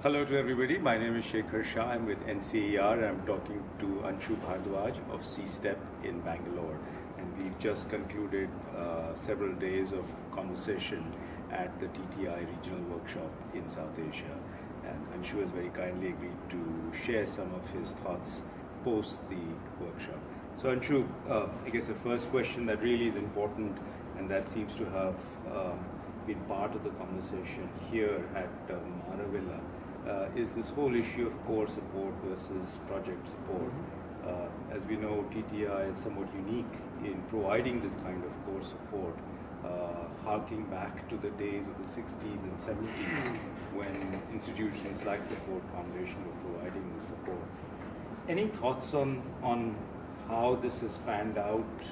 Hello to everybody. My name is Shekhar Shah. I'm with NCER and I'm talking to Anshu Bhardwaj of C-STEP in Bangalore. And we've just concluded several days of conversation at the TTI regional workshop in South Asia. And Anshu has very kindly agreed to share some of his thoughts post the workshop. So Anshu, I guess the first question that really is important and that seems to have been part of the conversation here at Maravilla is this whole issue of core support versus project support. As we know, TTI is somewhat unique in providing this kind of core support, harking back to the days of the 60s and 70s when institutions like the Ford Foundation were providing this support. Any thoughts on how this has panned out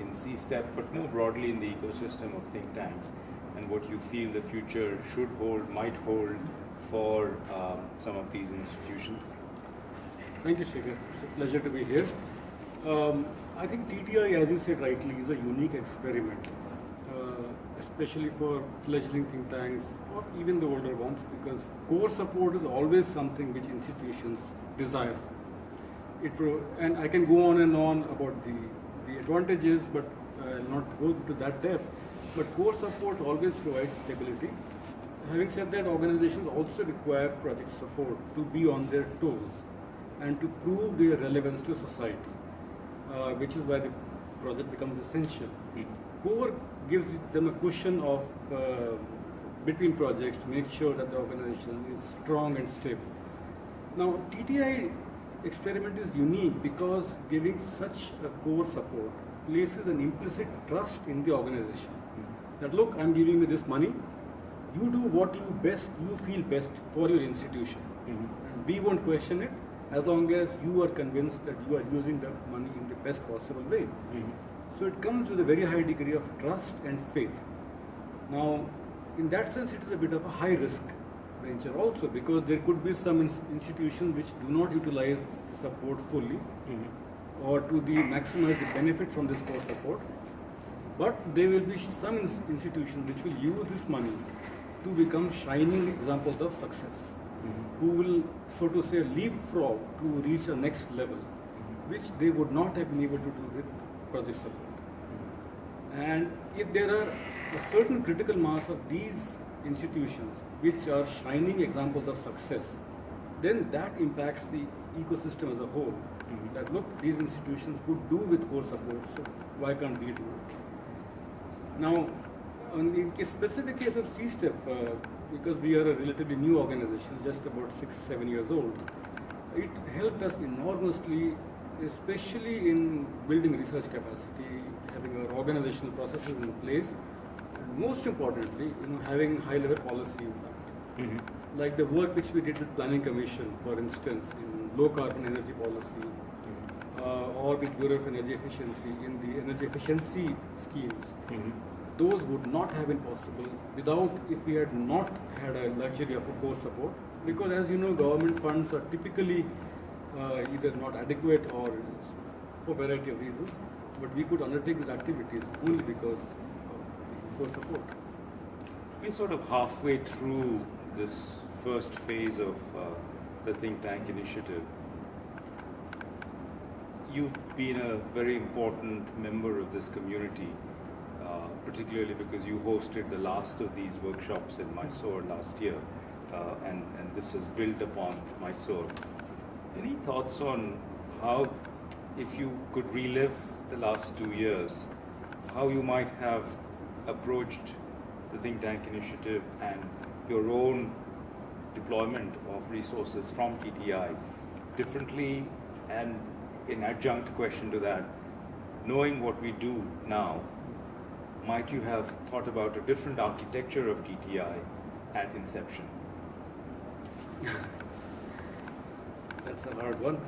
in C-STEP, but more broadly in the ecosystem of think tanks, and what you feel the future should hold, might hold for some of these institutions? Thank you, Shekhar. It's a pleasure to be here. I think TTI, as you said rightly, is a unique experiment, especially for fledgling think tanks or even the older ones, because core support is always something which institutions desire. And I can go on and on about the advantages, but I'll not go to that depth. But core support always provides stability. Having said that, organizations also require project support to be on their toes and to prove their relevance to society, which is why the project becomes essential. Core gives them a cushion of between projects to make sure that the organization is strong and stable. Now, TTI experiment is unique because giving such a core support places an implicit trust in the organization. That look, I'm giving you this money, you do what you feel best for your institution. And we won't question it as long as you are convinced that you are using the money in the best possible way. So it comes with a very high degree of trust and faith. Now, in that sense, it is a bit of a high risk venture also, because there could be some institutions which do not utilize the support fully or to maximize the benefit from this core support. But there will be some institutions which will use this money to become shining examples of success, who will, so to say, leapfrog to reach a next level, which they would not have been able to do with project support. And if there are a certain critical mass of these institutions which are shining examples of success, then that impacts the ecosystem as a whole. That look, these institutions could do with core support, so why can't we do it? Now, in the specific case of C-STEP, because we are a relatively new organization, just about 6-7 years old, it helped us enormously, especially in building research capacity, having our organizational processes in place, and most importantly, having high-level policy impact. Like the work which we did with Planning Commission, for instance, in low-carbon energy policy, or with Bureau of Energy Efficiency in the energy efficiency schemes. Those would not have been possible if we had not had a luxury of a core support, because as you know, government funds are typically either not adequate or for a variety of reasons, but we could undertake these activities only because of core support. We're sort of halfway through this first phase of the think tank initiative. You've been a very important member of this community, particularly because you hosted the last of these workshops in Mysore last year, and this has built upon Mysore. Any thoughts on how, if you could relive the last 2 years, how you might have approached the think tank initiative and your own deployment of resources from TTI differently? And an adjunct question to that, knowing what we do now, might you have thought about a different architecture of TTI at inception? That's a hard one.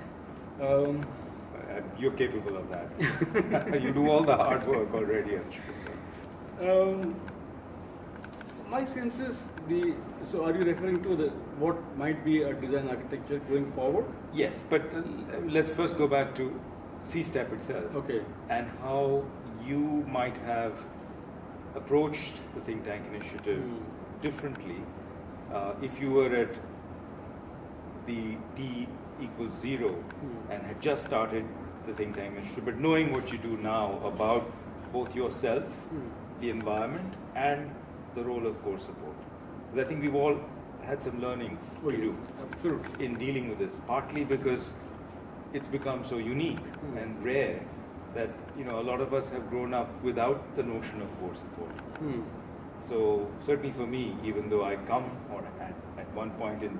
You're capable of that. You do all the hard work already, I should say. My sense is so are you referring to what might be a design architecture going forward? Yes, but let's first go back to C-STEP itself. Okay. And how you might have approached the think tank initiative differently if you were at the T equals 0 and had just started the think tank initiative, but knowing what you do now about both yourself, the environment, and the role of core support. Because I think we've all had some learning to do Absolutely. in dealing with this, partly because it's become so unique and rare that a lot of us have grown up without the notion of core support. So certainly for me, even though I come or at one point in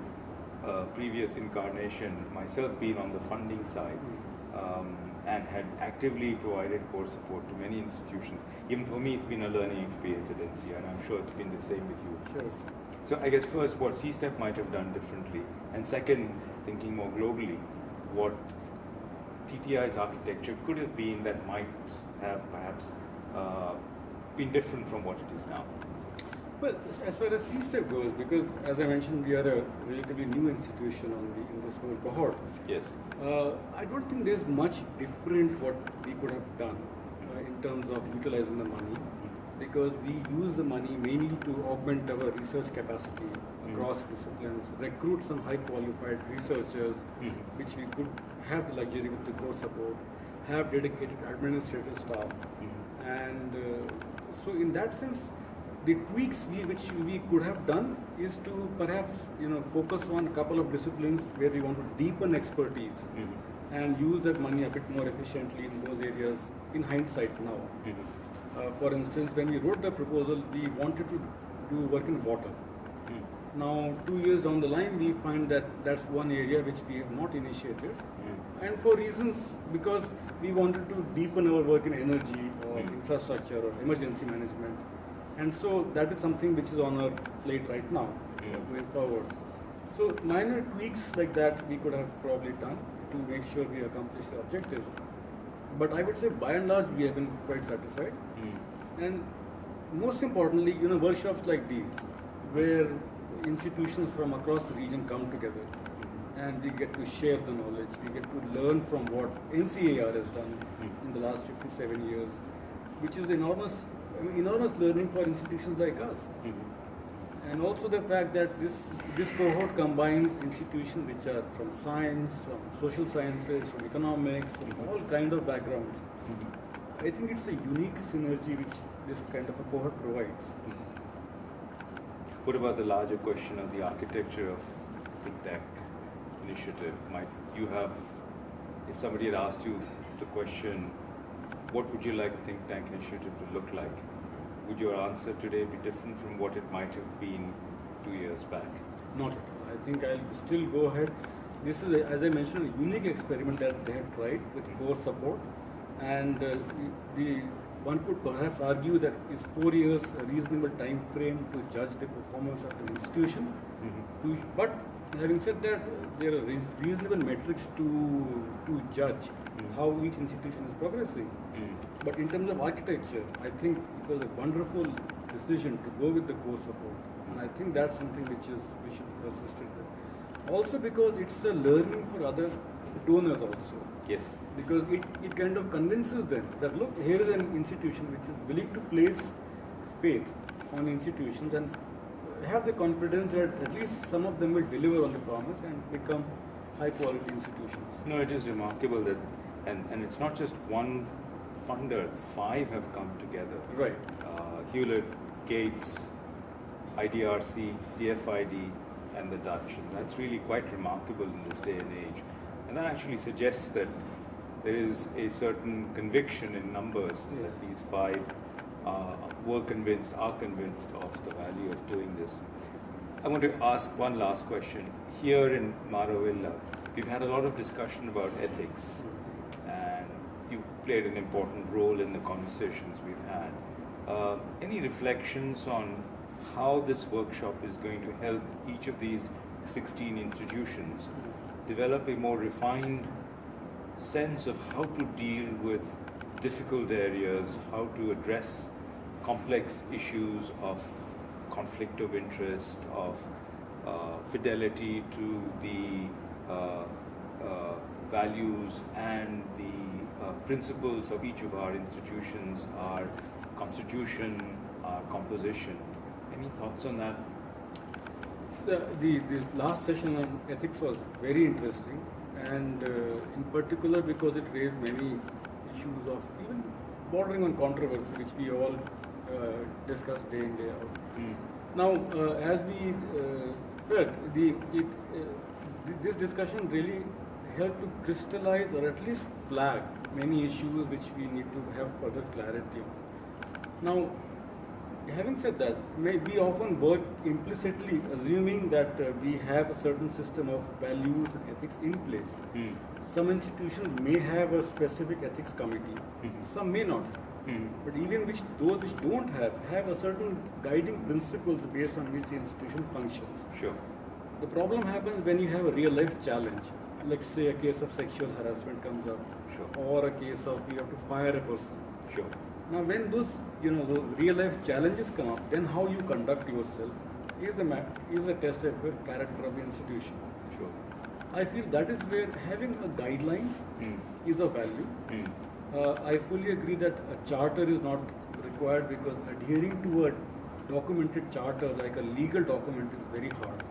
previous incarnation myself been on the funding side and had actively provided core support to many institutions, even for me it's been a learning experience at NCR, and I'm sure it's been the same with you. Sure. So I guess first what C-STEP might have done differently, and second, thinking more globally, what TTI's architecture could have been that might have perhaps been different from what it is now. Well, as far as C-STEP goes, because as I mentioned, we are a relatively new institution in this whole cohort. Yes. I don't think there's much different what we could have done in terms of utilizing the money, because we use the money mainly to augment our research capacity across disciplines, recruit some high qualified researchers, which we could have the luxury with the core support, have dedicated administrative staff, and so in that sense, the tweaks which we could have done is to perhaps focus on a couple of disciplines where we want to deepen expertise and use that money a bit more efficiently in those areas in hindsight now. For instance, when we wrote the proposal, we wanted to do work in water. Now, 2 years down the line, we find that that's one area which we have not initiated, and for reasons because we wanted to deepen our work in energy or infrastructure or emergency management. And so that is something which is on our plate right now, going forward. So minor tweaks like that we could have probably done to make sure we accomplish the objectives. But I would say by and large we have been quite satisfied. And most importantly, workshops like these, where institutions from across the region come together and we get to share the knowledge, we get to learn from what NCAR has done in the last 57 years, which is enormous learning for institutions like us. And also the fact that this cohort combines institutions which are from science, from social sciences, from economics, from all kind of backgrounds. I think it's a unique synergy which this kind of a cohort provides. What about the larger question of the architecture of think tank initiative? Might you have, if somebody had asked you the question, what would you like think tank initiative to look like? Would your answer today be different from what it might have been 2 years back? Not at all. I think I'll still go ahead. This is, as I mentioned, a unique experiment that they have tried with core support, and one could perhaps argue that is 4 years a reasonable time frame to judge the performance of an institution. But having said that, there are reasonable metrics to judge how each institution is progressing. But in terms of architecture, I think it was a wonderful decision to go with the core support, and I think that's something we should persist with. Also because it's a learning for other donors also. Yes. Because it kind of convinces them that look, here is an institution which is willing to place faith on institutions and have the confidence that at least some of them will deliver on the promise and become high quality institutions. No, it is remarkable that, and it's not just one funder, 5 have come together. Right. Hewlett, Gates, IDRC, DFID, and the Dutch. And that's really quite remarkable in this day and age. And that actually suggests that there is a certain conviction in numbers that these 5 are convinced of the value of doing this. I want to ask one last question. Here in Maravilla, we've had a lot of discussion about ethics, and you've played an important role in the conversations we've had. Any reflections on how this workshop is going to help each of these 16 institutions develop a more refined sense of how to deal with difficult areas, how to address complex issues of conflict of interest, of fidelity to the values and the principles of each of our institutions, our constitution, our composition. Any thoughts on that? This last session on ethics was very interesting, and in particular because it raised many issues of even bordering on controversy, which we all discuss day in day out. Now, as we felt, this discussion really helped to crystallize or at least flag many issues which we need to have further clarity on. Now, having said that, we often work implicitly assuming that we have a certain system of values and ethics in place. Some institutions may have a specific ethics committee, some may not. But even those which don't have a certain guiding principles based on which the institution functions. Sure. The problem happens when you have a real life challenge. Like say a case of sexual harassment comes up, Sure. or a case of you have to fire a person. Sure. Now, when those those real life challenges come up, then how you conduct yourself is a test of the character of the institution. Sure. I feel that is where having a guidelines is of value. I fully agree that a charter is not required because adhering to a documented charter like a legal document is very hard.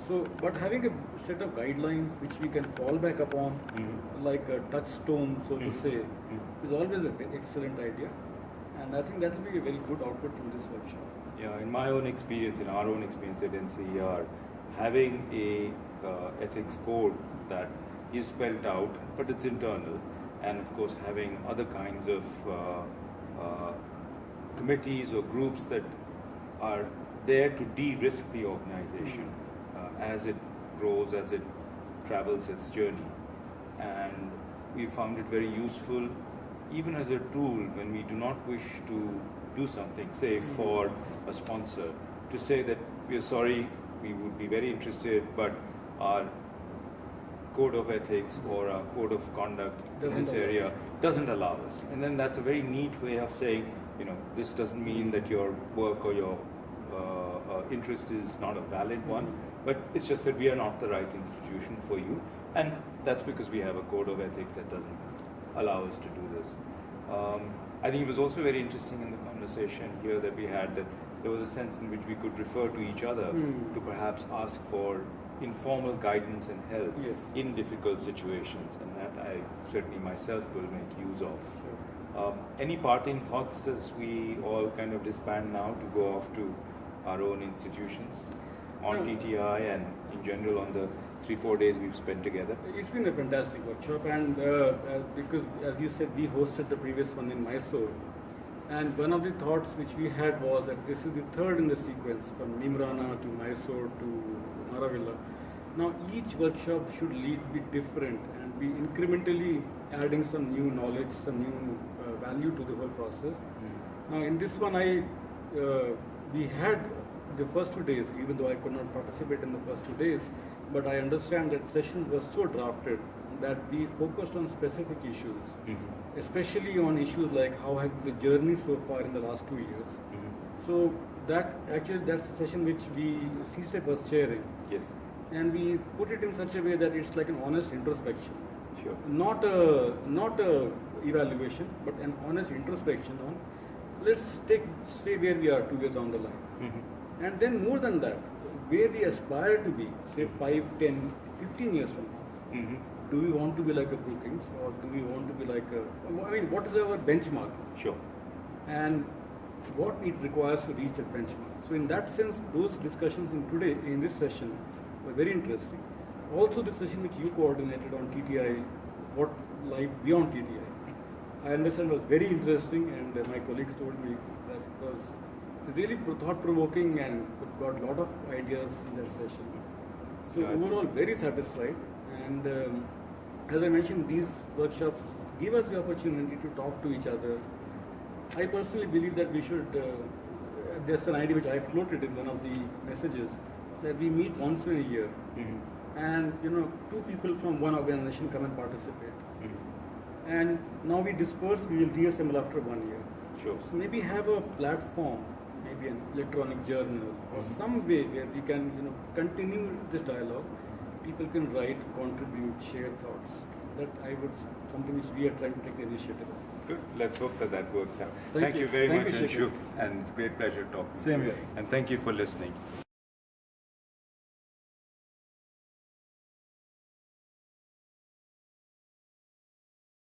So, but having a set of guidelines which we can fall back upon, like a touchstone, so to say, is always an excellent idea. And I think that will be a very good output from this workshop. Yeah, in my own experience, in our own experience at NCER, having a ethics code that is spelled out, but it's internal, and of course having other kinds of committees or groups that are there to de-risk the organization as it grows, as it travels its journey. And we found it very useful even as a tool when we do not wish to do something, say for a sponsor, to say that we are sorry, we would be very interested, but our code of ethics or our code of conduct in this area doesn't allow us. And then that's a very neat way of saying, this doesn't mean that your work or your interest is not a valid one, but it's just that we are not the right institution for you. And that's because we have a code of ethics that doesn't allow us to do this. I think it was also very interesting in the conversation here that we had that there was a sense in which we could refer to each other to perhaps ask for informal guidance and help in difficult situations, and that I certainly myself will make use of. Any parting thoughts as we all kind of disband now to go off to our own institutions on TTI and in general on the 3-4 days we've spent together? It's been a fantastic workshop, and because as you said, we hosted the previous one in Mysore, and one of the thoughts which we had was that this is the third in the sequence from Nimrana to Mysore to Maravilla. Now each workshop should be different and be incrementally adding some new knowledge, some new value to the whole process. Now in this one we had the first 2 days, even though I could not participate in the first 2 days, but I understand that sessions were so drafted that we focused on specific issues, especially on issues like how has the journey so far in the last 2 years. So that's a session which CSTEP was chairing. Yes. And we put it in such a way that it's like an honest introspection. Sure. Not a evaluation, but an honest introspection on, let's say where we are 2 years down the line. And then more than that, where we aspire to be, say 5, 10, 15 years from now. Do we want to be like a Brookings, or do we want to be like what is our benchmark? Sure. And what it requires to reach that benchmark. So in that sense, those discussions in this session were very interesting. Also the session which you coordinated on TTI, what life beyond TTI, I understand was very interesting, and my colleagues told me that was really thought-provoking and got a lot of ideas in that session. So overall, very satisfied. And as I mentioned, these workshops give us the opportunity to talk to each other. I personally believe that we should, there's an idea which I floated in one of the messages, that we meet once in a year. And 2 people from one organization come and participate. And now we disperse, we will reassemble after 1 year. Sure. So maybe have a platform, maybe an electronic journal or some way where we can continue this dialogue. People can write, contribute, share thoughts. That something which we are trying to take the initiative on. Good. Let's hope that works out. Thank Thank you. you very Thank much, you, Anshu. And it's a great pleasure talking to Same you. here. And thank you for listening.